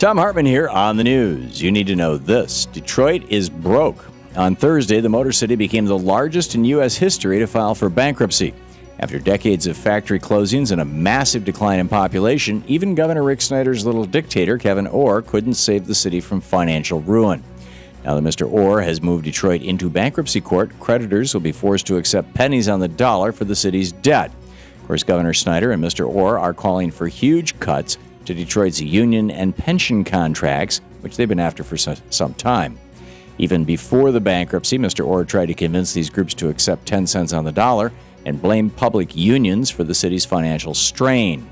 Thom Hartmann here on the news. You need to know this. Detroit is broke. On Thursday, the Motor City became the largest in U.S. history to file for bankruptcy. After decades of factory closings and a massive decline in population, even Governor Rick Snyder's little dictator, Kevin Orr, couldn't save the city from financial ruin. Now that Mr. Orr has moved Detroit into bankruptcy court, creditors will be forced to accept pennies on the dollar for the city's debt. Of course, Governor Snyder and Mr. Orr are calling for huge cuts to Detroit's union and pension contracts, which they've been after for some time. Even before the bankruptcy, Mr. Orr tried to convince these groups to accept 10 cents on the dollar and blame public unions for the city's financial strain.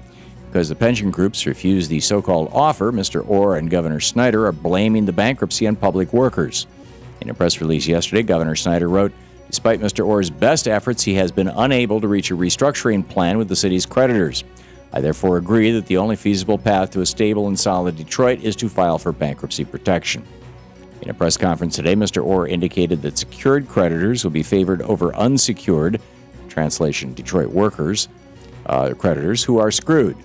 Because the pension groups refused the so-called offer, Mr. Orr and Governor Snyder are blaming the bankruptcy on public workers. In a press release yesterday, Governor Snyder wrote, "Despite Mr. Orr's best efforts, he has been unable to reach a restructuring plan with the city's creditors. I therefore agree that the only feasible path to a stable and solid Detroit is to file for bankruptcy protection." In a press conference today, Mr. Orr indicated that secured creditors will be favored over unsecured, translation Detroit workers, creditors who are screwed.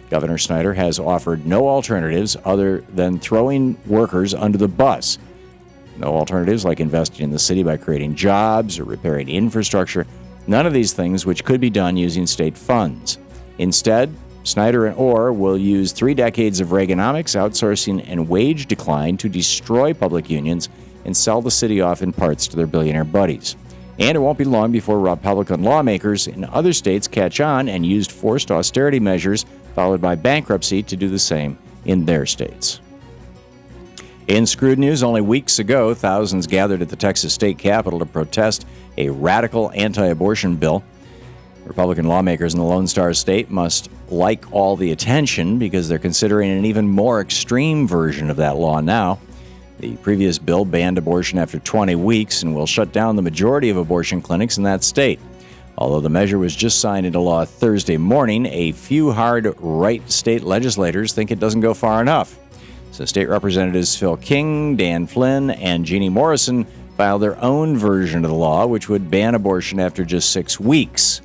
Governor Snyder has offered no alternatives other than throwing workers under the bus. No alternatives like investing in the city by creating jobs or repairing infrastructure. None of these things which could be done using state funds. Instead, Snyder and Orr will use 3 decades of Reaganomics, outsourcing, and wage decline to destroy public unions and sell the city off in parts to their billionaire buddies. And it won't be long before Republican lawmakers in other states catch on and use forced austerity measures followed by bankruptcy to do the same in their states. In screwed news, only weeks ago, thousands gathered at the Texas state capitol to protest a radical anti-abortion bill. Republican lawmakers in the Lone Star State must like all the attention because they're considering an even more extreme version of that law now. The previous bill banned abortion after 20 weeks and will shut down the majority of abortion clinics in that state. Although the measure was just signed into law Thursday morning, a few hard-right state legislators think it doesn't go far enough. So State Representatives Phil King, Dan Flynn, and Jeannie Morrison filed their own version of the law, which would ban abortion after just 6 weeks.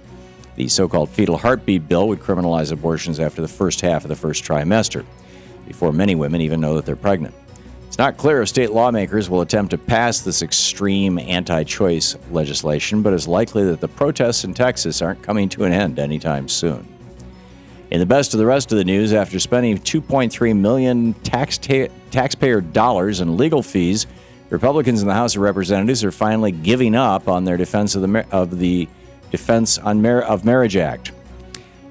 The so-called fetal heartbeat bill would criminalize abortions after the first half of the first trimester, before many women even know that they're pregnant. It's not clear if state lawmakers will attempt to pass this extreme anti-choice legislation, but it's likely that the protests in Texas aren't coming to an end anytime soon. In the best of the rest of the news, after spending $2.3 million taxpayer dollars in legal fees, Republicans in the House of Representatives are finally giving up on their defense of the Defense of Marriage Act.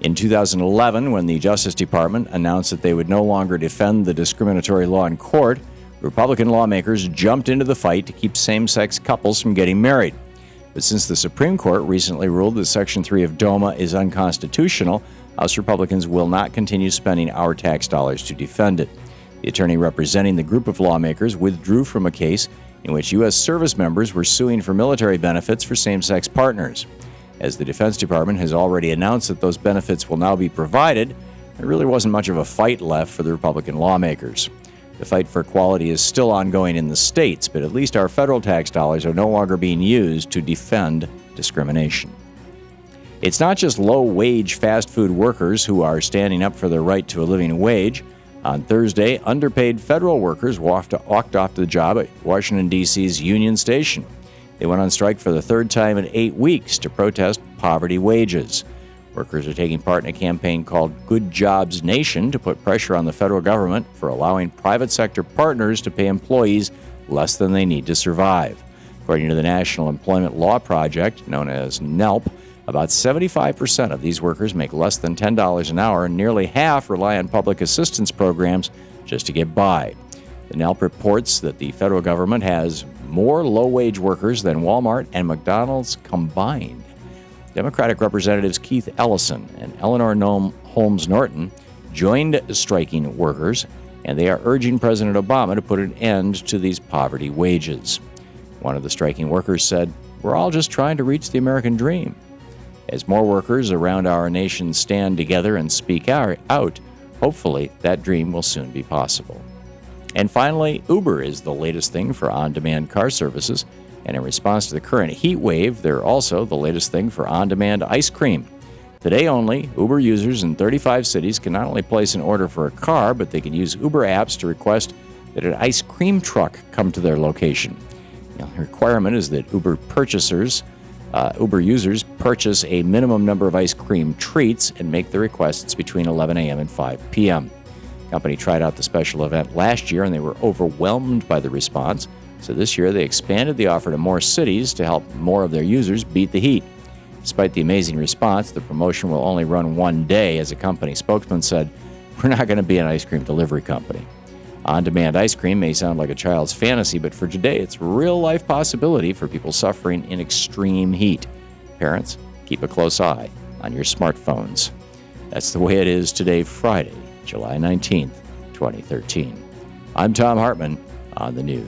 In 2011, when the Justice Department announced that they would no longer defend the discriminatory law in court, Republican lawmakers jumped into the fight to keep same-sex couples from getting married. But since the Supreme Court recently ruled that Section 3 of DOMA is unconstitutional, House Republicans will not continue spending our tax dollars to defend it. The attorney representing the group of lawmakers withdrew from a case in which U.S. service members were suing for military benefits for same-sex partners. As the Defense Department has already announced that those benefits will now be provided, there really wasn't much of a fight left for the Republican lawmakers. The fight for equality is still ongoing in the states, but at least our federal tax dollars are no longer being used to defend discrimination. It's not just low-wage fast food workers who are standing up for their right to a living wage. On Thursday, underpaid federal workers walked off the job at Washington, D.C.'s Union Station. They went on strike for the third time in 8 weeks to protest poverty wages. Workers are taking part in a campaign called Good Jobs Nation to put pressure on the federal government for allowing private sector partners to pay employees less than they need to survive. According to the National Employment Law Project, known as NELP, about 75% of these workers make less than $10 an hour, and nearly half rely on public assistance programs just to get by. The NELP reports that the federal government has more low-wage workers than Walmart and McDonald's combined. Democratic Representatives Keith Ellison and Eleanor Holmes Norton joined striking workers, and they are urging President Obama to put an end to these poverty wages. One of the striking workers said, "We're all just trying to reach the American dream." As more workers around our nation stand together and speak out, hopefully that dream will soon be possible. And finally, Uber is the latest thing for on-demand car services. And in response to the current heat wave, they're also the latest thing for on-demand ice cream. Today only, Uber users in 35 cities can not only place an order for a car, but they can use Uber apps to request that an ice cream truck come to their location. The requirement is that Uber users purchase a minimum number of ice cream treats and make the requests between 11 a.m. and 5 p.m. The company tried out the special event last year, and they were overwhelmed by the response. So this year, they expanded the offer to more cities to help more of their users beat the heat. Despite the amazing response, the promotion will only run one day, as a company spokesman said, "We're not going to be an ice cream delivery company." On-demand ice cream may sound like a child's fantasy, but for today, it's a real-life possibility for people suffering in extreme heat. Parents, keep a close eye on your smartphones. That's the way it is today, Friday, July 19th, 2013. I'm Thom Hartmann on the news.